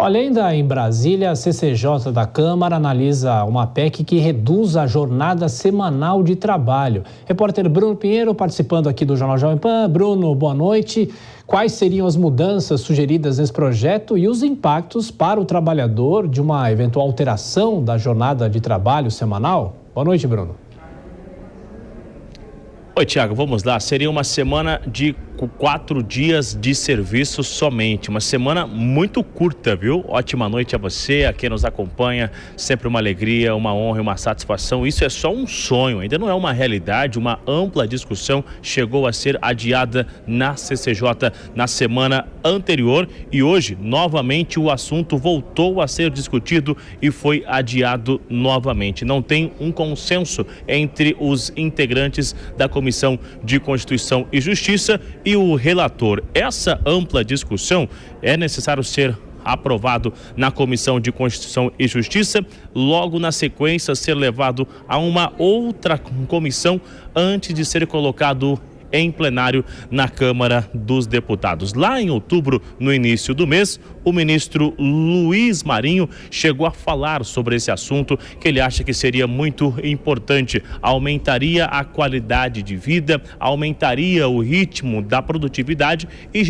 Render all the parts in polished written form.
Olha, ainda em Brasília, a CCJ da Câmara analisa uma PEC que reduz a jornada semanal de trabalho. Repórter Bruno Pinheiro participando aqui do Jornal Jovem Pan. Bruno, boa noite. Quais seriam as mudanças sugeridas nesse projeto e os impactos para o trabalhador de uma eventual alteração da jornada de trabalho semanal? Boa noite, Bruno. Oi, Tiago, vamos lá. Seria uma semana de 4 dias de serviço somente. Uma semana muito curta, viu? Ótima noite a você, a quem nos acompanha. Sempre uma alegria, uma honra e uma satisfação. Isso é só um sonho, ainda não é uma realidade. Uma ampla discussão chegou a ser adiada na CCJ na semana anterior e hoje, novamente, o assunto voltou a ser discutido e foi adiado novamente. Não tem um consenso entre os integrantes da Comissão de Constituição e Justiça e o relator. Essa ampla discussão é necessário ser aprovado na Comissão de Constituição e Justiça, logo na sequência ser levado a uma outra comissão antes de ser colocado em plenário na Câmara dos Deputados. Lá em outubro, no início do mês, o ministro Luiz Marinho chegou a falar sobre esse assunto, que ele acha que seria muito importante, aumentaria a qualidade de vida, aumentaria o ritmo da produtividade e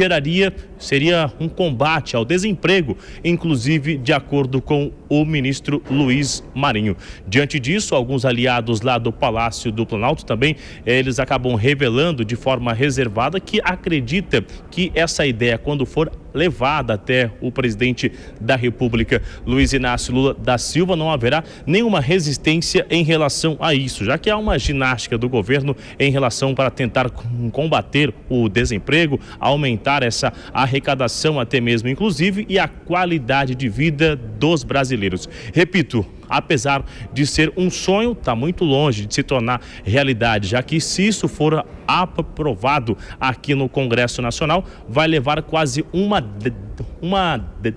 seria um combate ao desemprego, inclusive de acordo com o ministro Luiz Marinho. Diante disso, alguns aliados lá do Palácio do Planalto também, eles acabam revelando de forma reservada que acredita que essa ideia, quando for levada até o presidente da República, Luiz Inácio Lula da Silva, não haverá nenhuma resistência em relação a isso, já que há uma ginástica do governo em relação para tentar combater o desemprego, aumentar essa arrecadação até mesmo, inclusive, e a qualidade de vida dos brasileiros. Repito, apesar de ser um sonho, está muito longe de se tornar realidade, já que se isso for aprovado aqui no Congresso Nacional, vai levar quase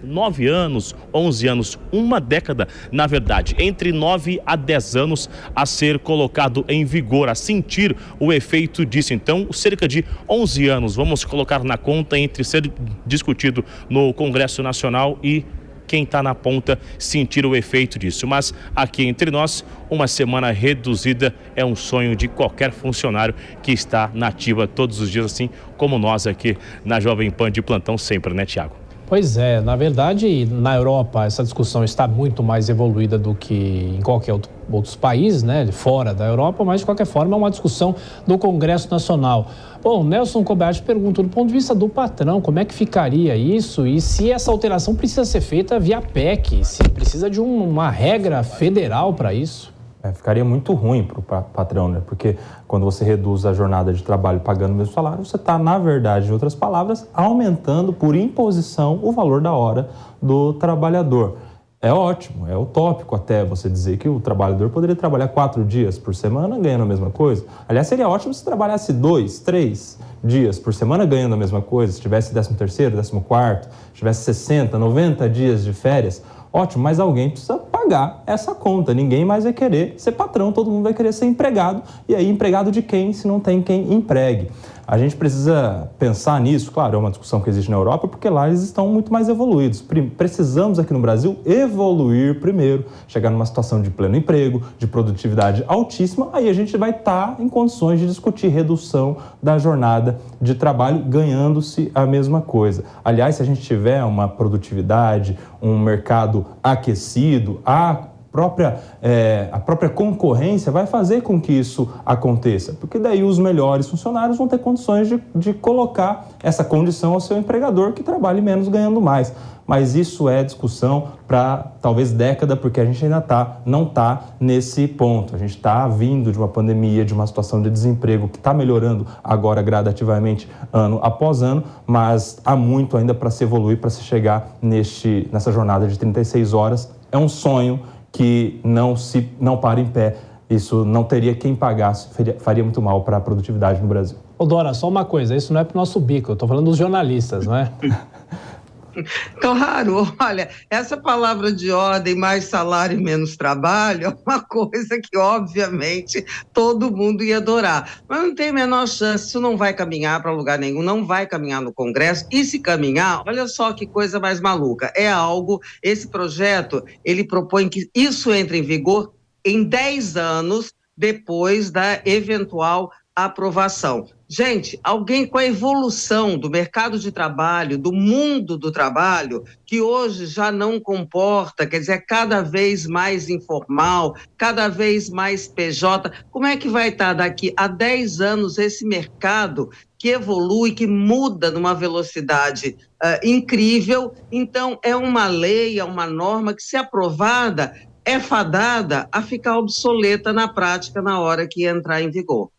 9 anos, 11 anos, uma década, na verdade, entre 9 a 10 anos a ser colocado em vigor, a sentir o efeito disso. Então, cerca de 11 anos, vamos colocar na conta entre ser discutido no Congresso Nacional e quem está na ponta sentir o efeito disso. Mas aqui entre nós, uma semana reduzida é um sonho de qualquer funcionário que está na ativa todos os dias, assim como nós aqui na Jovem Pan de plantão sempre, né, Tiago? Pois é, na verdade, na Europa essa discussão está muito mais evoluída do que em qualquer outros países, né, fora da Europa, mas de qualquer forma é uma discussão do Congresso Nacional. Bom, Nelson Coberti pergunta, do ponto de vista do patrão, como é que ficaria isso e se essa alteração precisa ser feita via PEC, se precisa de uma regra federal para isso? Ficaria muito ruim para o patrão, né? Porque quando você reduz a jornada de trabalho pagando o mesmo salário, você está, na verdade, em outras palavras, aumentando por imposição o valor da hora do trabalhador. É ótimo, é utópico até você dizer que o trabalhador poderia trabalhar 4 dias por semana ganhando a mesma coisa. Aliás, seria ótimo se trabalhasse 2, 3 dias por semana ganhando a mesma coisa, se tivesse 13º, 14º, tivesse 60, 90 dias de férias. Ótimo, mas alguém precisa pagar essa conta. Ninguém mais vai querer ser patrão, todo mundo vai querer ser empregado. E aí, empregado de quem, se não tem quem empregue? A gente precisa pensar nisso, claro, é uma discussão que existe na Europa, porque lá eles estão muito mais evoluídos. Precisamos aqui no Brasil evoluir primeiro, chegar numa situação de pleno emprego, de produtividade altíssima, aí a gente vai estar em condições de discutir redução da jornada de trabalho, ganhando-se a mesma coisa. Aliás, se a gente tiver uma produtividade, um mercado aquecido, a própria concorrência vai fazer com que isso aconteça, porque daí os melhores funcionários vão ter condições de colocar essa condição ao seu empregador que trabalhe menos ganhando mais. Mas isso é discussão para talvez década, porque a gente ainda não está nesse ponto. A gente está vindo de uma pandemia, de uma situação de desemprego que está melhorando agora gradativamente ano após ano, mas há muito ainda para se evoluir, para se chegar nessa jornada de 36 horas. É um sonho que não para em pé. Isso não teria quem pagasse, faria muito mal para a produtividade no Brasil. Ô Dora, só uma coisa, isso não é para o nosso bico, eu estou falando dos jornalistas, não é? Claro, olha, essa palavra de ordem, mais salário e menos trabalho, é uma coisa que, obviamente, todo mundo ia adorar. Mas não tem a menor chance, isso não vai caminhar para lugar nenhum, não vai caminhar no Congresso. E se caminhar, olha só que coisa mais maluca. Esse projeto, ele propõe que isso entre em vigor em 10 anos depois da eventual aprovação. Gente, alguém com a evolução do mercado de trabalho, do mundo do trabalho, que hoje já não comporta, quer dizer, é cada vez mais informal, cada vez mais PJ, como é que vai estar daqui a 10 anos esse mercado que evolui, que muda numa velocidade incrível? Então, é uma lei, é uma norma que, se aprovada, é fadada a ficar obsoleta na prática na hora que entrar em vigor.